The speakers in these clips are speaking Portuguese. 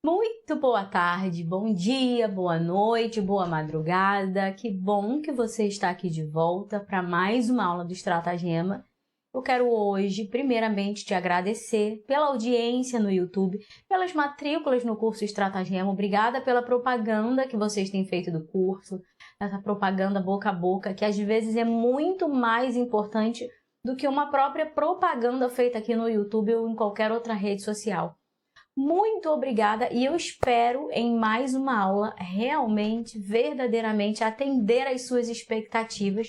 Muito boa tarde, bom dia, boa noite, boa madrugada. Que bom que você está aqui de volta para mais uma aula do Estratagema. Eu quero hoje, primeiramente, te agradecer pela audiência no YouTube, pelas matrículas no curso Estratagema. Obrigada pela propaganda que vocês têm feito do curso, essa propaganda boca a boca, que às vezes é muito mais importante do que uma própria propaganda feita aqui no YouTube ou em qualquer outra rede social. Muito obrigada e eu espero em mais uma aula realmente, verdadeiramente atender às suas expectativas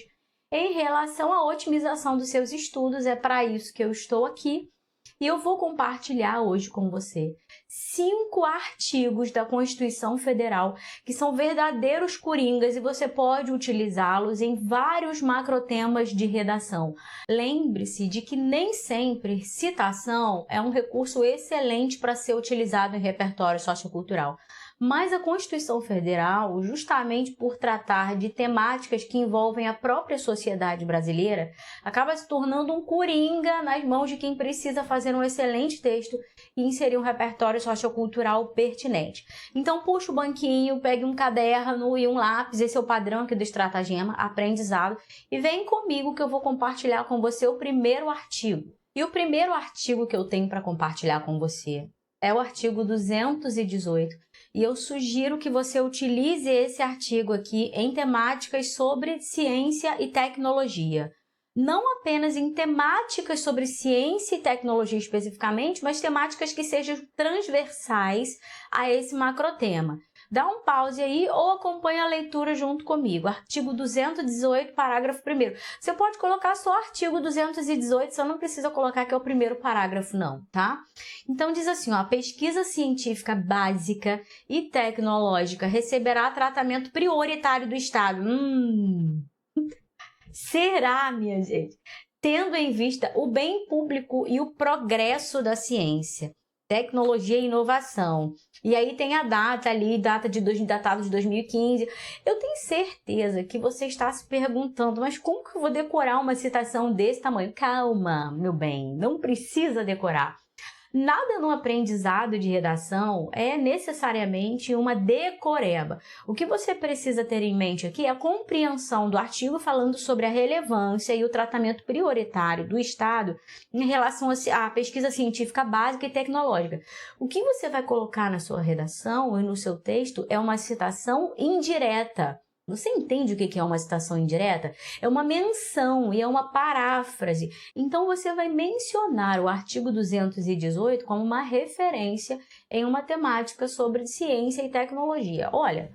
em relação à otimização dos seus estudos. É para isso que eu estou aqui e eu vou compartilhar hoje com você 5 artigos da Constituição Federal que são verdadeiros coringas e você pode utilizá-los em vários macrotemas de redação. Lembre-se de que nem sempre citação é um recurso excelente para ser utilizado em repertório sociocultural. Mas a Constituição Federal, justamente por tratar de temáticas que envolvem a própria sociedade brasileira, acaba se tornando um coringa nas mãos de quem precisa fazer um excelente texto e inserir um repertório sociocultural pertinente. Então, puxa o banquinho, pegue um caderno e um lápis, esse é o padrão aqui do Estratagema, aprendizado, e vem comigo que eu vou compartilhar com você o primeiro artigo. E o primeiro artigo que eu tenho para compartilhar com você é o artigo 218, e eu sugiro que você utilize esse artigo aqui em temáticas sobre ciência e tecnologia. Não apenas em temáticas sobre ciência e tecnologia especificamente, mas temáticas que sejam transversais a esse macrotema. Dá um pause aí ou acompanha a leitura junto comigo. Artigo 218, parágrafo 1º. Você pode colocar só artigo 218, você não precisa colocar que é o primeiro parágrafo não, tá? Então diz assim, ó, a pesquisa científica básica e tecnológica receberá tratamento prioritário do Estado. Será, minha gente? Tendo em vista o bem público e o progresso da ciência, tecnologia e inovação. E aí tem a data ali, datado de 2015. Eu tenho certeza que você está se perguntando, mas como que eu vou decorar uma citação desse tamanho? Calma, meu bem, não precisa decorar. Nada no aprendizado de redação é necessariamente uma decoreba. O que você precisa ter em mente aqui é a compreensão do artigo falando sobre a relevância e o tratamento prioritário do Estado em relação à pesquisa científica básica e tecnológica. O que você vai colocar na sua redação e no seu texto é uma citação indireta. Você entende o que é uma citação indireta? É uma menção e é uma paráfrase. Então, você vai mencionar o artigo 218 como uma referência em uma temática sobre ciência e tecnologia. Olha,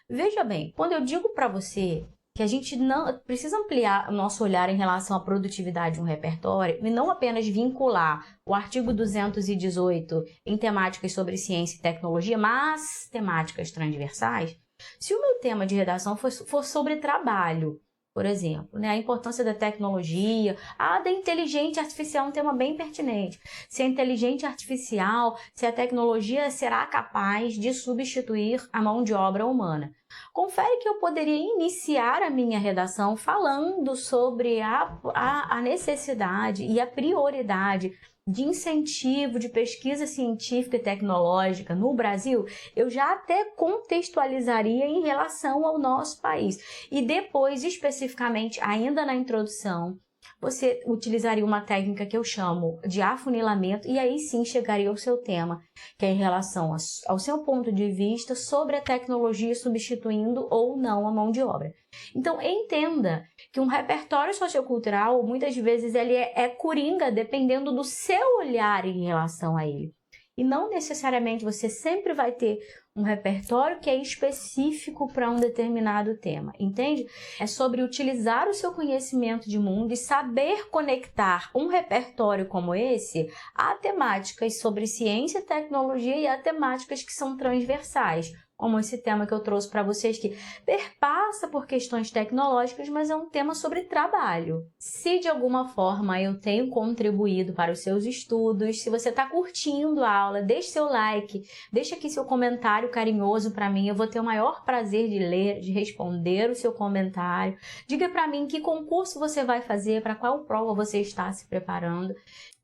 veja bem, quando eu digo para você que a gente não precisa ampliar o nosso olhar em relação à produtividade de um repertório e não apenas vincular o artigo 218 em temáticas sobre ciência e tecnologia, mas temáticas transversais. Se o meu tema de redação for sobre trabalho, por exemplo, a importância da tecnologia, da inteligência artificial é um tema bem pertinente. Se a inteligência artificial, se a tecnologia será capaz de substituir a mão de obra humana. Confere que eu poderia iniciar a minha redação falando sobre a necessidade e a prioridade de incentivo de pesquisa científica e tecnológica no Brasil. Eu já até contextualizaria em relação ao nosso país. E depois, especificamente, ainda na introdução, você utilizaria uma técnica que eu chamo de afunilamento e aí sim chegaria ao seu tema, que é em relação ao seu ponto de vista sobre a tecnologia substituindo ou não a mão de obra. Então, entenda que um repertório sociocultural, muitas vezes, ele é coringa dependendo do seu olhar em relação a ele. E não necessariamente você sempre vai ter um repertório que é específico para um determinado tema, entende? É sobre utilizar o seu conhecimento de mundo e saber conectar um repertório como esse a temáticas sobre ciência e tecnologia e a temáticas que são transversais, como esse tema que eu trouxe para vocês, que perpassa por questões tecnológicas, mas é um tema sobre trabalho. Se de alguma forma eu tenho contribuído para os seus estudos, se você está curtindo a aula, deixe seu like, deixe aqui seu comentário carinhoso para mim, eu vou ter o maior prazer de ler, de responder o seu comentário. Diga para mim que concurso você vai fazer, para qual prova você está se preparando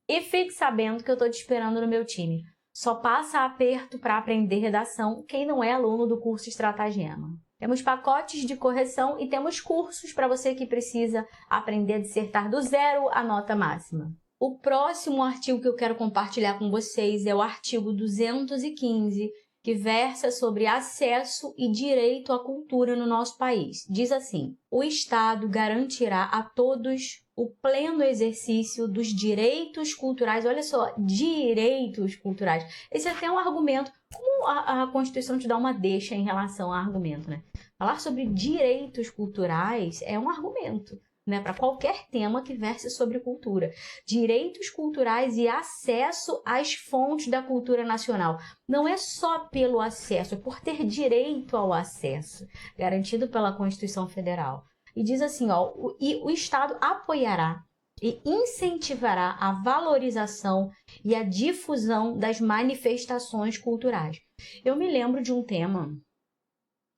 e fique sabendo que eu estou te esperando no meu time. Só passa aperto para aprender redação quem não é aluno do curso Estratagema. Temos pacotes de correção e temos cursos para você que precisa aprender a dissertar do zero à nota máxima. O próximo artigo que eu quero compartilhar com vocês é o artigo 215, que versa sobre acesso e direito à cultura no nosso país. Diz assim: o Estado garantirá a todos o pleno exercício dos direitos culturais. Olha só, direitos culturais. Esse é até um argumento, como a Constituição te dá uma deixa em relação ao argumento, né? Falar sobre direitos culturais é um argumento, né, para qualquer tema que verse sobre cultura. Direitos culturais e acesso às fontes da cultura nacional. Não é só pelo acesso, é por ter direito ao acesso, garantido pela Constituição Federal. E diz assim, ó, o Estado apoiará e incentivará a valorização e a difusão das manifestações culturais. Eu me lembro de um tema,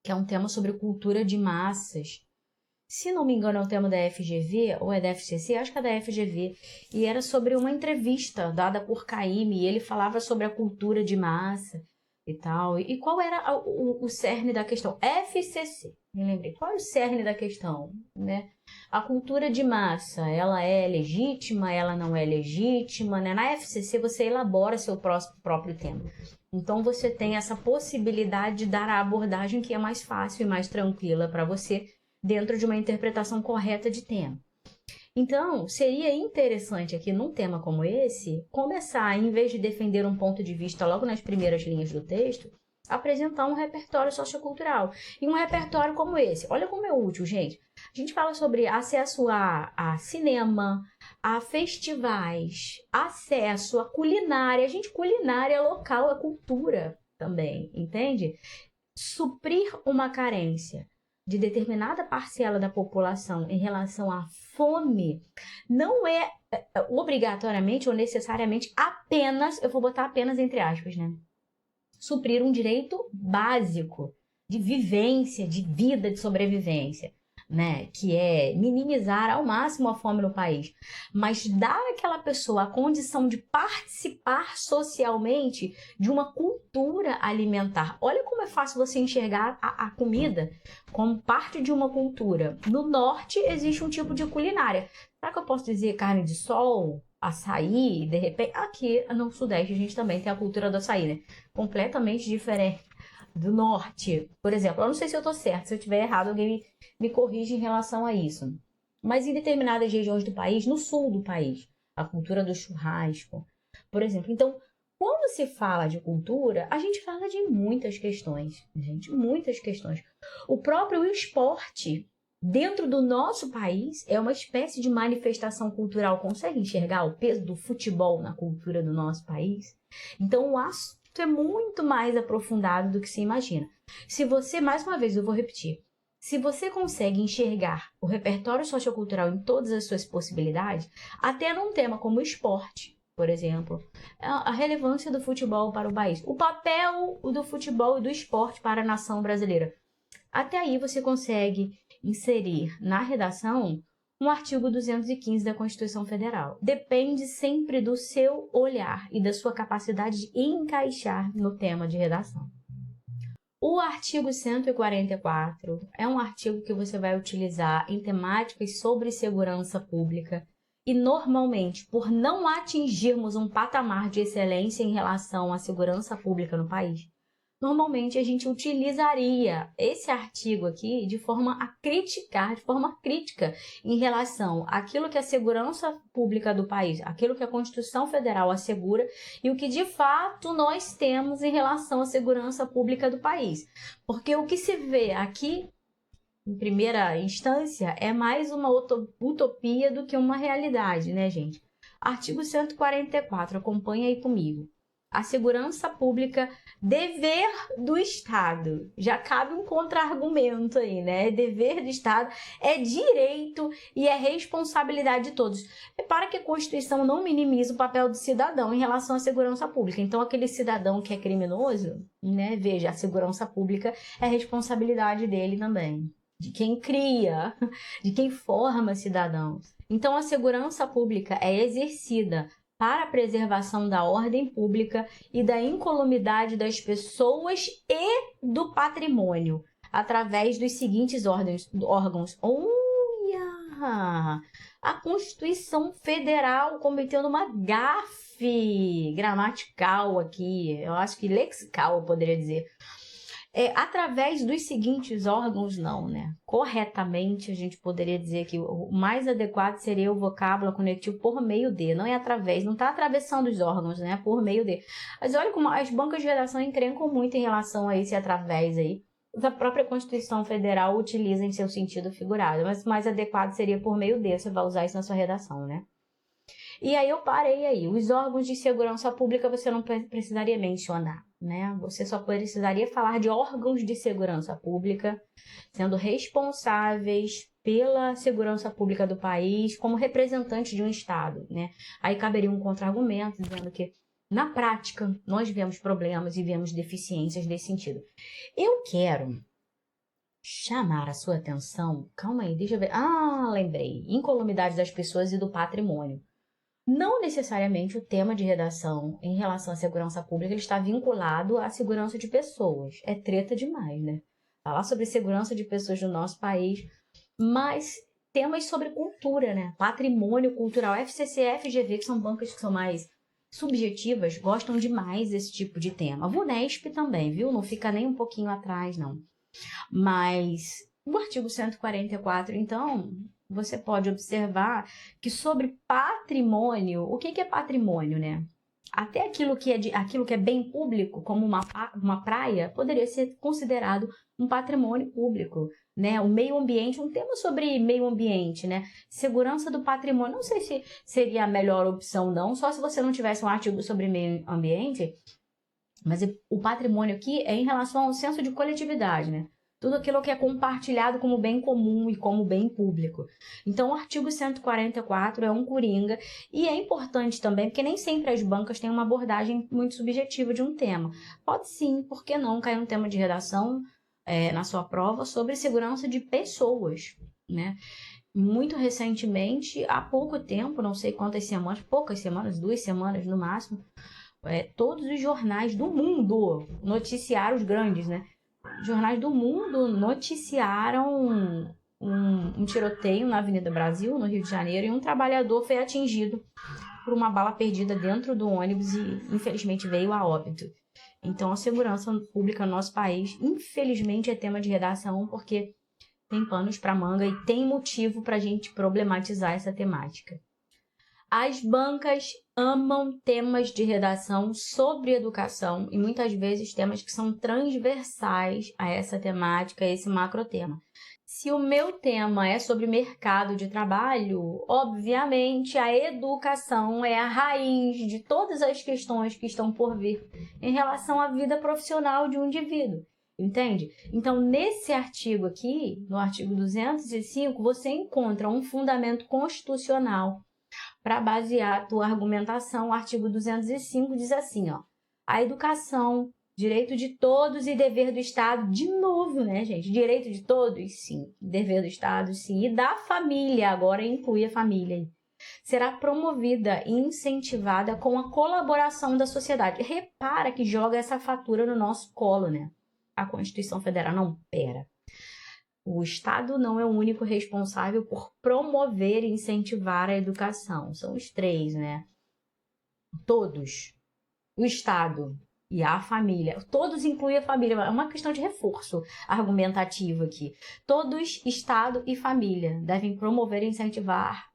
que é um tema sobre cultura de massas. Se não me engano, é um tema da FGV, ou é da FCC, acho que é da FGV, e era sobre uma entrevista dada por Caymmi, e ele falava sobre a cultura de massa e tal. E qual era o cerne da questão? FCC, me lembrei. Qual é o cerne da questão, né? A cultura de massa, ela é legítima, ela não é legítima, né? Na FCC você elabora seu próprio tema. Então você tem essa possibilidade de dar a abordagem que é mais fácil e mais tranquila para você, dentro de uma interpretação correta de tema. Então, seria interessante aqui, num tema como esse, começar, em vez de defender um ponto de vista logo nas primeiras linhas do texto, apresentar um repertório sociocultural. E um repertório como esse, olha como é útil, gente. A gente fala sobre acesso a cinema, a festivais, acesso a culinária. Gente, culinária local é cultura também, entende? Suprir uma carência de determinada parcela da população em relação à fome não é obrigatoriamente ou necessariamente apenas, eu vou botar apenas entre aspas, né? Suprir um direito básico de vivência, de vida, de sobrevivência, né? Que é minimizar ao máximo a fome no país, mas dar àquela pessoa a condição de participar socialmente de uma cultura alimentar. Olha como é fácil você enxergar a comida como parte de uma cultura. No norte existe um tipo de culinária. Será que eu posso dizer carne de sol, açaí, de repente? Aqui no sudeste a gente também tem a cultura do açaí, né? Completamente diferente do norte, por exemplo. Eu não sei se eu estou certo, se eu estiver errado, alguém me corrige em relação a isso. Mas em determinadas regiões do país, no sul do país, a cultura do churrasco, por exemplo. Então, quando se fala de cultura, a gente fala de muitas questões, gente, muitas questões. O próprio esporte, dentro do nosso país, é uma espécie de manifestação cultural. Consegue enxergar o peso do futebol na cultura do nosso país? Então, o assunto é muito mais aprofundado do que se imagina. Se você, mais uma vez, eu vou repetir, se você consegue enxergar o repertório sociocultural em todas as suas possibilidades, até num tema como esporte, por exemplo, a relevância do futebol para o país, o papel do futebol e do esporte para a nação brasileira, até aí você consegue inserir na redação um artigo 215 da Constituição Federal. Depende sempre do seu olhar e da sua capacidade de encaixar no tema de redação. O artigo 144 é um artigo que você vai utilizar em temáticas sobre segurança pública e, normalmente, por não atingirmos um patamar de excelência em relação à segurança pública no país, normalmente a gente utilizaria esse artigo aqui de forma a criticar, de forma crítica em relação àquilo que a segurança pública do país, aquilo que a Constituição Federal assegura e o que de fato nós temos em relação à segurança pública do país. Porque o que se vê aqui, em primeira instância, é mais uma utopia do que uma realidade, né, gente? Artigo 144, acompanha aí comigo. A segurança pública, dever do Estado. Já cabe um contra-argumento aí, né? Dever do Estado é direito e é responsabilidade de todos. Repara que a Constituição não minimiza o papel do cidadão em relação à segurança pública. Então, aquele cidadão que é criminoso, né? Veja, a segurança pública é responsabilidade dele também. De quem cria, de quem forma cidadãos. Então, a segurança pública é exercida para a preservação da ordem pública e da incolumidade das pessoas e do patrimônio, através dos seguintes órgãos. Olha! A Constituição Federal cometendo uma gafe gramatical aqui, eu acho que lexical, eu poderia dizer. Através dos seguintes órgãos, não, né? Corretamente, a gente poderia dizer que o mais adequado seria o vocábulo conectivo por meio de, não é através, não está atravessando os órgãos, né? Por meio de. Mas olha como as bancas de redação encrencam muito em relação a esse através aí. A própria Constituição Federal utiliza em seu sentido figurado, mas o mais adequado seria por meio de, você vai usar isso na sua redação, né? E aí eu parei aí. Os órgãos de segurança pública você não precisaria mencionar, né? Você só precisaria falar de órgãos de segurança pública sendo responsáveis pela segurança pública do país como representante de um Estado, né? Aí caberia um contra-argumento dizendo que, na prática, nós vemos problemas e vemos deficiências nesse sentido. Eu quero chamar a sua atenção... Calma aí, deixa eu ver. Ah, lembrei. Incolumidade das pessoas e do patrimônio. Não necessariamente o tema de redação em relação à segurança pública ele está vinculado à segurança de pessoas. É treta demais, né? Falar sobre segurança de pessoas no nosso país, mas temas sobre cultura, né? Patrimônio cultural, FCC, FGV, que são bancas que são mais subjetivas, gostam demais desse tipo de tema. A VUNESP também, viu? Não fica nem um pouquinho atrás, não. Mas o artigo 144, então... Você pode observar que sobre patrimônio, o que é patrimônio, né? Até aquilo que é bem público, como uma praia, poderia ser considerado um patrimônio público, né? O meio ambiente, um tema sobre meio ambiente, né? Segurança do patrimônio, não sei se seria a melhor opção, não, só se você não tivesse um artigo sobre meio ambiente, mas o patrimônio aqui é em relação ao senso de coletividade, né? Tudo aquilo que é compartilhado como bem comum e como bem público. Então, o artigo 144 é um coringa e é importante também, porque nem sempre as bancas têm uma abordagem muito subjetiva de um tema. Pode sim, por que não, cair um tema de redação na sua prova sobre segurança de pessoas, né? Muito recentemente, há pouco tempo, não sei quantas semanas, poucas semanas, 2 semanas no máximo, todos os jornais do mundo, noticiários grandes, né? Jornais do mundo noticiaram um tiroteio na Avenida Brasil, no Rio de Janeiro, e um trabalhador foi atingido por uma bala perdida dentro do ônibus e, infelizmente, veio a óbito. Então, a segurança pública no nosso país, infelizmente, é tema de redação, porque tem panos para manga e tem motivo para a gente problematizar essa temática. As bancas amam temas de redação sobre educação e muitas vezes temas que são transversais a essa temática, a esse macrotema. Se o meu tema é sobre mercado de trabalho, obviamente a educação é a raiz de todas as questões que estão por vir em relação à vida profissional de um indivíduo. Entende? Então, nesse artigo aqui, no artigo 205, você encontra um fundamento constitucional para basear a tua argumentação. O artigo 205 diz assim, ó, a educação, direito de todos e dever do Estado, de novo, né, gente? Direito de todos, sim. Dever do Estado, sim. E da família, agora inclui a família. Será promovida e incentivada com a colaboração da sociedade. Repara que joga essa fatura no nosso colo, né? A Constituição Federal não, pera. O Estado não é o único responsável por promover e incentivar a educação. São os 3, né? Todos. O Estado e a família. Todos incluem a família. É uma questão de reforço argumentativo aqui. Todos, Estado e família, devem promover e incentivar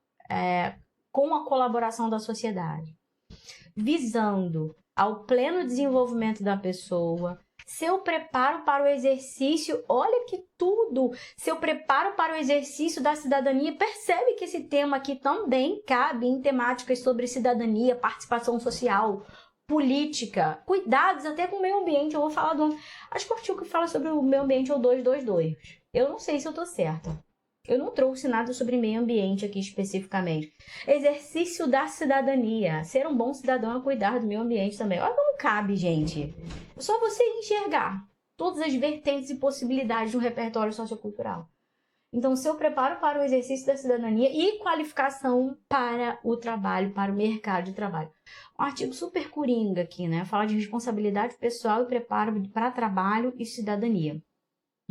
com a colaboração da sociedade, visando ao pleno desenvolvimento da pessoa, seu preparo para o exercício, olha que tudo, seu preparo para o exercício da cidadania. Percebe que esse tema aqui também cabe em temáticas sobre cidadania, participação social, política, cuidados até com o meio ambiente. Eu vou falar acho que o artigo que fala sobre o meio ambiente é o 222. Eu não sei se eu estou certa. Eu não trouxe nada sobre meio ambiente aqui especificamente. Exercício da cidadania. Ser um bom cidadão é cuidar do meio ambiente também. Olha como cabe, gente. É só você enxergar todas as vertentes e possibilidades do repertório sociocultural. Então, seu preparo para o exercício da cidadania e qualificação para o trabalho, para o mercado de trabalho. Um artigo super coringa aqui, né? Fala de responsabilidade pessoal e preparo para trabalho e cidadania.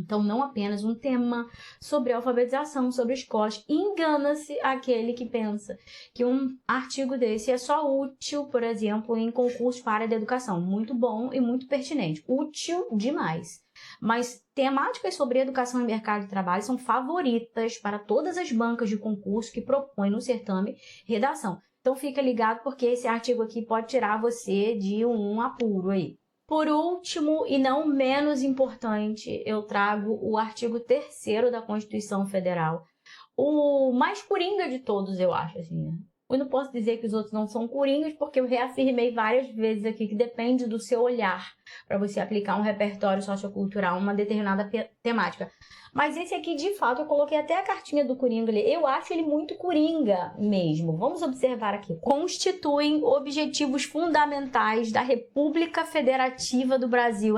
Então, não apenas um tema sobre alfabetização, sobre escolas. Engana-se aquele que pensa que um artigo desse é só útil, por exemplo, em concursos para a área da educação. Muito bom e muito pertinente. Útil demais. Mas temáticas sobre educação e mercado de trabalho são favoritas para todas as bancas de concurso que propõem no certame redação. Então, fica ligado porque esse artigo aqui pode tirar você de um apuro aí. Por último, e não menos importante, eu trago o artigo 3º da Constituição Federal. O mais coringa de todos, eu acho, assim, né? Eu não posso dizer que os outros não são coringas, porque eu reafirmei várias vezes aqui que depende do seu olhar para você aplicar um repertório sociocultural, uma determinada temática. Mas esse aqui, de fato, eu coloquei até a cartinha do coringa ali. Eu acho ele muito coringa mesmo. Vamos observar aqui. Constituem objetivos fundamentais da República Federativa do Brasil.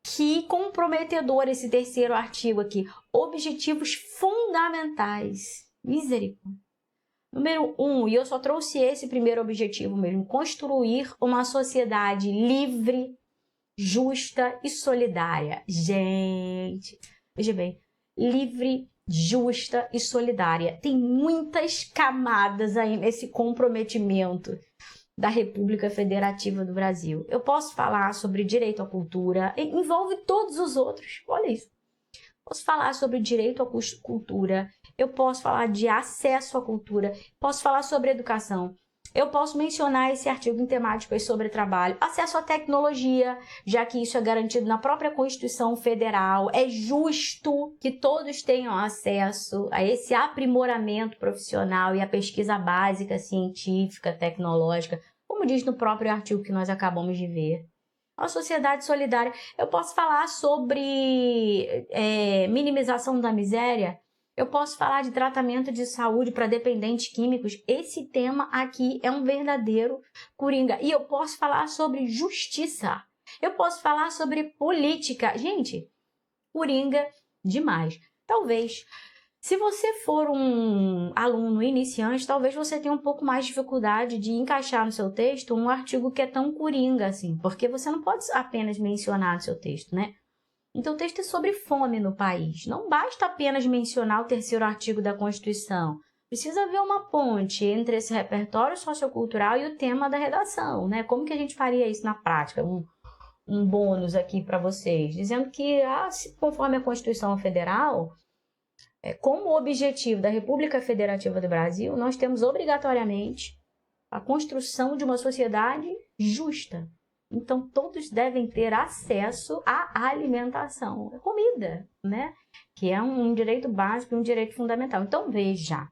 Que comprometedor esse 3º artigo aqui. Objetivos fundamentais. Misericórdia. Número 1, e eu só trouxe esse primeiro objetivo mesmo, construir uma sociedade livre, justa e solidária. Gente, veja bem, livre, justa e solidária. Tem muitas camadas aí nesse comprometimento da República Federativa do Brasil. Eu posso falar sobre direito à cultura, envolve todos os outros, olha isso. Posso falar sobre direito à cultura, eu posso falar de acesso à cultura, posso falar sobre educação, eu posso mencionar esse artigo em temáticas sobre trabalho, acesso à tecnologia, já que isso é garantido na própria Constituição Federal, é justo que todos tenham acesso a esse aprimoramento profissional e a pesquisa básica, científica, tecnológica, como diz no próprio artigo que nós acabamos de ver. Uma sociedade solidária. Eu posso falar sobre minimização da miséria. Eu posso falar de tratamento de saúde para dependentes químicos. Esse tema aqui é um verdadeiro coringa. E eu posso falar sobre justiça. Eu posso falar sobre política. Gente, coringa demais. Talvez, se você for um aluno iniciante, talvez você tenha um pouco mais de dificuldade de encaixar no seu texto um artigo que é tão coringa assim, porque você não pode apenas mencionar no seu texto, né? Então, o texto é sobre fome no país. Não basta apenas mencionar o 3º artigo da Constituição. Precisa haver uma ponte entre esse repertório sociocultural e o tema da redação, né? Como que a gente faria isso na prática? Um bônus aqui para vocês, dizendo que, conforme a Constituição Federal, como objetivo da República Federativa do Brasil, nós temos obrigatoriamente a construção de uma sociedade justa. Então, todos devem ter acesso à alimentação, à comida, né? Que é um direito básico e um direito fundamental. Então, veja,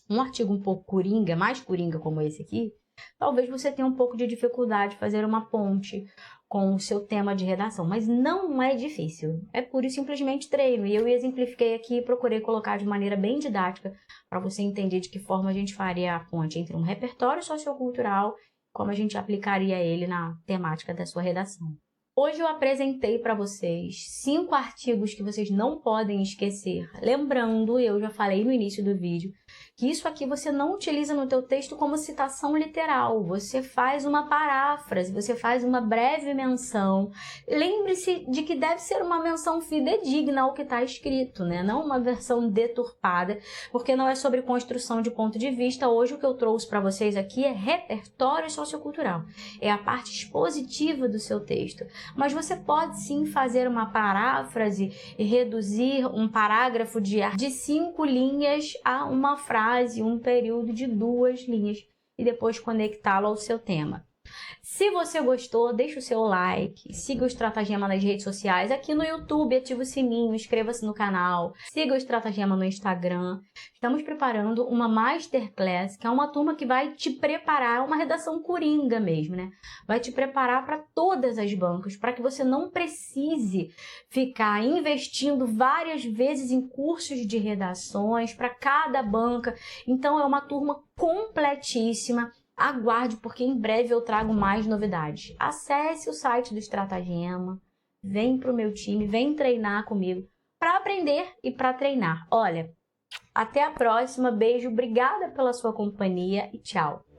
um artigo um pouco coringa, mais coringa como esse aqui, talvez você tenha um pouco de dificuldade de fazer uma ponte com o seu tema de redação, mas não é difícil, é puro e simplesmente treino, e eu exemplifiquei aqui e procurei colocar de maneira bem didática para você entender de que forma a gente faria a ponte entre um repertório sociocultural, como a gente aplicaria ele na temática da sua redação. Hoje eu apresentei para vocês 5 artigos que vocês não podem esquecer. Lembrando, eu já falei no início do vídeo, que isso aqui você não utiliza no teu texto como citação literal. Você faz uma paráfrase, você faz uma breve menção. Lembre-se de que deve ser uma menção fidedigna ao que está escrito, né? Não uma versão deturpada, porque não é sobre construção de ponto de vista. Hoje o que eu trouxe para vocês aqui é repertório sociocultural. É a parte expositiva do seu texto. Mas você pode sim fazer uma paráfrase e reduzir um parágrafo de 5 linhas a uma frase, um período de 2 linhas e depois conectá-lo ao seu tema. Se você gostou, deixa o seu like, siga o Estratagema nas redes sociais, aqui no YouTube, ativa o sininho, inscreva-se no canal, siga o Estratagema no Instagram. Estamos preparando uma Masterclass, que é uma turma que vai te preparar, uma redação coringa mesmo, né? Vai te preparar para todas as bancas, para que você não precise ficar investindo várias vezes em cursos de redações para cada banca. Então, é uma turma completíssima. Aguarde, porque em breve eu trago mais novidades. Acesse o site do Estratagema, vem para o meu time, vem treinar comigo. para aprender e para treinar. Olha, até a próxima, beijo, obrigada pela sua companhia e tchau!